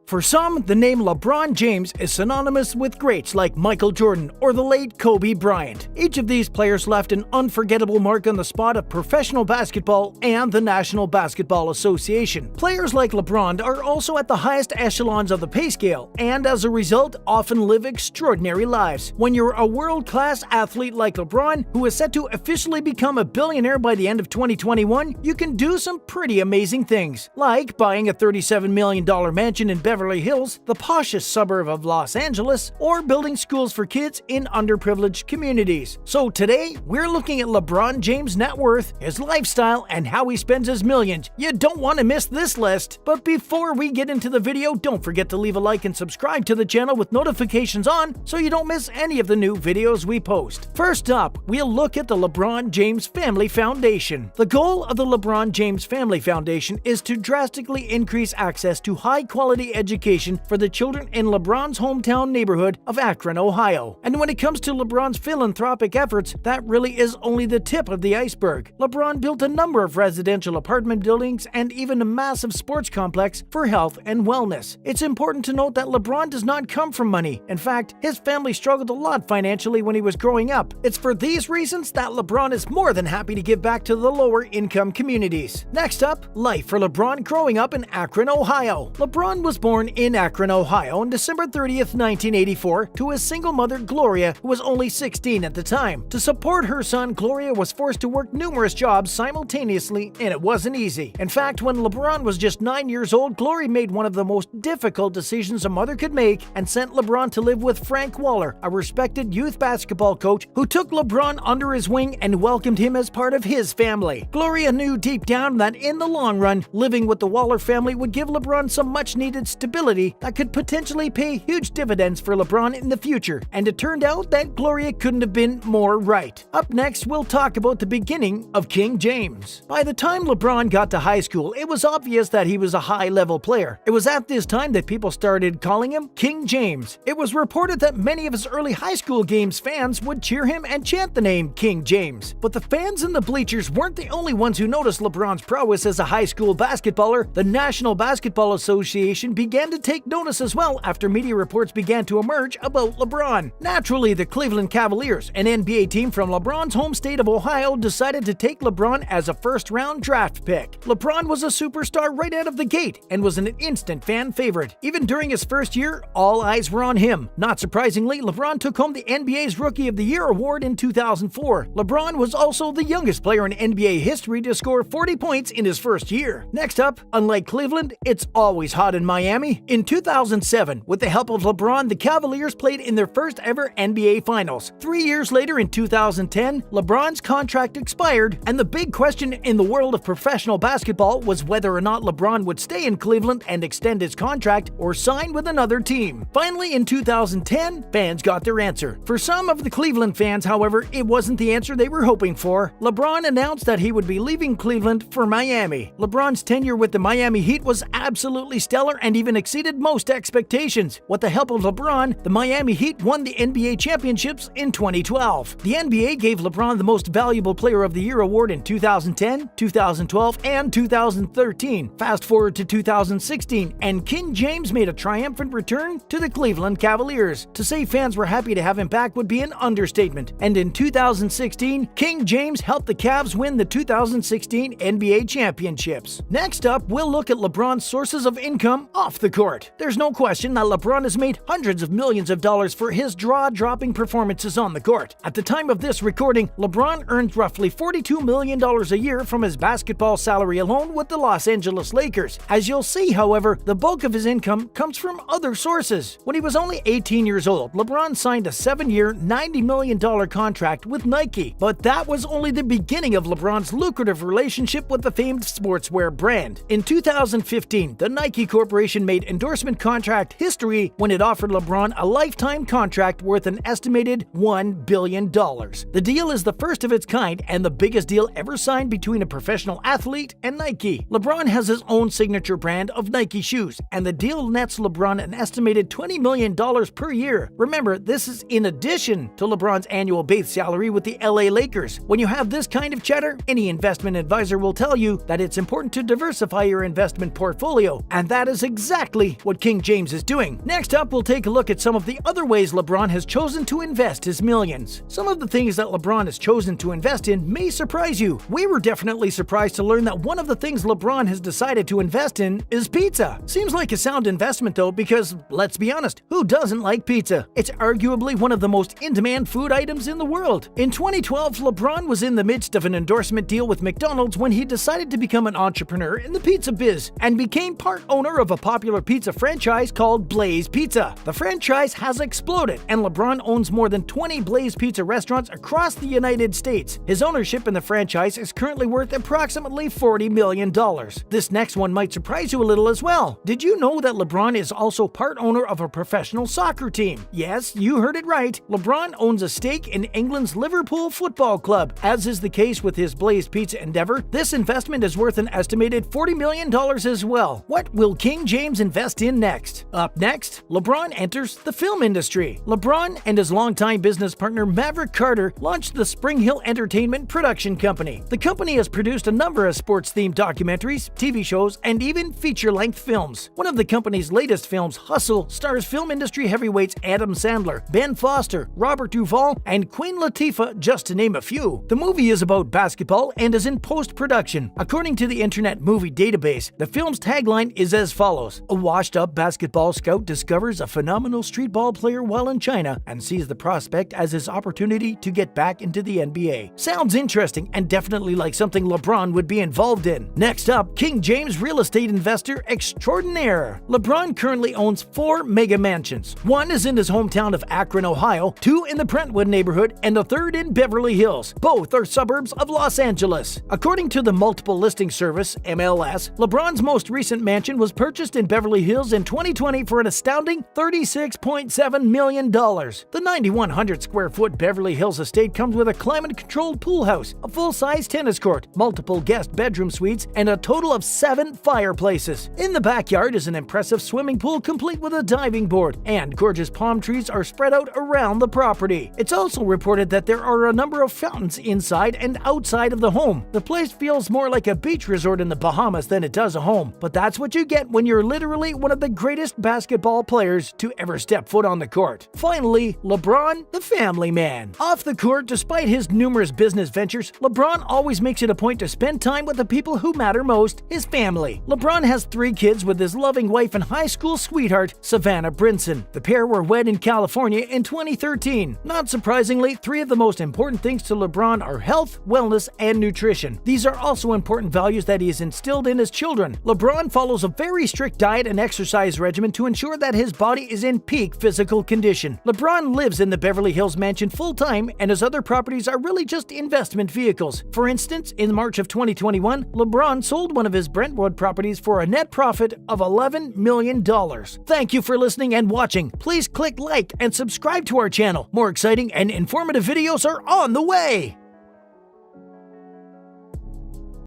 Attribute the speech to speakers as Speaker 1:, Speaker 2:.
Speaker 1: For some, the name LeBron James is synonymous with greats like Michael Jordan or the late Kobe Bryant. Each of these players left an unforgettable mark on the spot of professional basketball and the National Basketball Association. Players like LeBron are also at the highest echelons of the pay scale, and as a result, often live extraordinary lives. When you're a world-class athlete like LeBron, who is set to officially become a billionaire by the end of 2021, you can do some pretty amazing things, like buying a $37 million mansion in Beverly Hills, the poshest suburb of Los Angeles, or building schools for kids in underprivileged communities. So today, we're looking at LeBron James' net worth, his lifestyle, and how he spends his millions. You don't want to miss this list. But before we get into the video, don't forget to leave a like and subscribe to the channel with notifications on so you don't miss any of the new videos we post. First up, we'll look at the LeBron James Family Foundation. The goal of the LeBron James Family Foundation is to drastically increase access to high-quality education for the children in LeBron's hometown neighborhood of Akron, Ohio. And when it comes to LeBron's philanthropic efforts, that really is only the tip of the iceberg. LeBron built a number of residential apartment buildings and even a massive sports complex for health and wellness. It's important to note that LeBron does not come from money. In fact, his family struggled a lot financially when he was growing up. It's for these reasons that LeBron is more than happy to give back to the lower-income communities. Next up, life for LeBron growing up in Akron, Ohio. LeBron was born in Akron, Ohio on December 30th, 1984, to his single mother, Gloria, who was only 16 at the time. To support her son, Gloria was forced to work numerous jobs simultaneously, and it wasn't easy. In fact, when LeBron was just 9 years old, Gloria made one of the most difficult decisions a mother could make and sent LeBron to live with Frank Waller, a respected youth basketball coach who took LeBron under his wing and welcomed him as part of his family. Gloria knew deep down that in the long run, living with the Waller family would give LeBron some much-needed stability that could potentially pay huge dividends for LeBron in the future, and it turned out that Gloria couldn't have been more right. Up next, we'll talk about the beginning of King James. By the time LeBron got to high school, it was obvious that he was a high-level player. It was at this time that people started calling him King James. It was reported that many of his early high school games fans would cheer him and chant the name King James. But the fans in the bleachers weren't the only ones who noticed LeBron's prowess as a high school basketballer. The National Basketball Association began to take notice as well after media reports began to emerge about LeBron. Naturally, the Cleveland Cavaliers, an NBA team from LeBron's home state of Ohio, decided to take LeBron as a first-round draft pick. LeBron was a superstar right out of the gate and was an instant fan favorite. Even during his first year, all eyes were on him. Not surprisingly, LeBron took home the NBA's Rookie of the Year award in 2004. LeBron was also the youngest player in NBA history to score 40 points in his first year. Next up, unlike Cleveland, it's always hot in Miami. In 2007, with the help of LeBron, the Cavaliers played in their first ever NBA Finals. 3 years later, in 2010, LeBron's contract expired, and the big question in the world of professional basketball was whether or not LeBron would stay in Cleveland and extend his contract or sign with another team. Finally, in 2010, fans got their answer. For some of the Cleveland fans, however, it wasn't the answer they were hoping for. LeBron announced that he would be leaving Cleveland for Miami. LeBron's tenure with the Miami Heat was absolutely stellar and even exceeded most expectations. With the help of LeBron, the Miami Heat won the NBA championships in 2012. The NBA gave LeBron the Most Valuable Player of the Year award in 2010, 2012, and 2013. Fast forward to 2016, and King James made a triumphant return to the Cleveland Cavaliers. To say fans were happy to have him back would be an understatement. And in 2016, King James helped the Cavs win the 2016 NBA championships. Next up, we'll look at LeBron's sources of income off the court. There's no question that LeBron has made hundreds of millions of dollars for his jaw-dropping performances on the court. At the time of this recording, LeBron earns roughly $42 million a year from his basketball salary alone with the Los Angeles Lakers. As you'll see, however, the bulk of his income comes from other sources. When he was only 18 years old, LeBron signed a 7-year, $90 million contract with Nike. But that was only the beginning of LeBron's lucrative relationship with the famed sportswear brand. In 2015, the Nike Corporation made endorsement contract history when it offered LeBron a lifetime contract worth an estimated $1 billion. The deal is the first of its kind and the biggest deal ever signed between a professional athlete and Nike. LeBron has his own signature brand of Nike shoes, and the deal nets LeBron an estimated $20 million per year. Remember, this is in addition to LeBron's annual base salary with the LA Lakers. When you have this kind of cheddar, any investment advisor will tell you that it's important to diversify your investment portfolio, and that is exactly exactly what King James is doing. Next up, we'll take a look at some of the other ways LeBron has chosen to invest his millions. Some of the things that LeBron has chosen to invest in may surprise you. We were definitely surprised to learn that one of the things LeBron has decided to invest in is pizza. Seems like a sound investment though, because let's be honest, who doesn't like pizza? It's arguably one of the most in-demand food items in the world. In 2012, LeBron was in the midst of an endorsement deal with McDonald's when he decided to become an entrepreneur in the pizza biz and became part owner of a popular pizza franchise called Blaze Pizza. The franchise has exploded, and LeBron owns more than 20 Blaze Pizza restaurants across the United States. His ownership in the franchise is currently worth approximately $40 million. This next one might surprise you a little as well. Did you know that LeBron is also part owner of a professional soccer team? Yes, you heard it right. LeBron owns a stake in England's Liverpool Football Club. As is the case with his Blaze Pizza endeavor, this investment is worth an estimated $40 million as well. What will King James invest in next? Up next, LeBron enters the film industry. LeBron and his longtime business partner Maverick Carter launched the Spring Hill Entertainment production company. The company has produced a number of sports-themed documentaries, TV shows, and even feature-length films. One of the company's latest films, Hustle, stars film industry heavyweights Adam Sandler, Ben Foster, Robert Duvall, and Queen Latifah, just to name a few. The movie is about basketball and is in post-production. According to the Internet Movie Database, the film's tagline is as follows: a washed-up basketball scout discovers a phenomenal street ball player while in China and sees the prospect as his opportunity to get back into the NBA. Sounds interesting and definitely like something LeBron would be involved in. Next up, King James real estate investor extraordinaire. LeBron currently owns 4 mega mansions. One is in his hometown of Akron, Ohio, 2 in the Brentwood neighborhood, and the third in Beverly Hills. Both are suburbs of Los Angeles. According to the multiple listing service, MLS, LeBron's most recent mansion was purchased in Beverly Hills in 2020 for an astounding $36.7 million. The 9,100 square foot Beverly Hills estate comes with a climate-controlled pool house, a full-size tennis court, multiple guest bedroom suites, and a total of 7 fireplaces. In the backyard is an impressive swimming pool complete with a diving board, and gorgeous palm trees are spread out around the property. It's also reported that there are a number of fountains inside and outside of the home. The place feels more like a beach resort in the Bahamas than it does a home, but that's what you get when you're literally one of the greatest basketball players to ever step foot on the court. Finally, LeBron, the family man. Off the court, despite his numerous business ventures, LeBron always makes it a point to spend time with the people who matter most, his family. LeBron has 3 kids with his loving wife and high school sweetheart, Savannah Brinson. The pair were wed in California in 2013. Not surprisingly, 3 of the most important things to LeBron are health, wellness, and nutrition. These are also important values that he has instilled in his children. LeBron follows a very strict diet and exercise regimen to ensure that his body is in peak physical condition. LeBron lives in the Beverly Hills mansion full-time, and his other properties are really just investment vehicles. For instance, in March of 2021, LeBron sold one of his Brentwood properties for a net profit of $11 million. Thank you for listening and watching. Please click like and subscribe to our channel. More exciting and informative videos are on the way!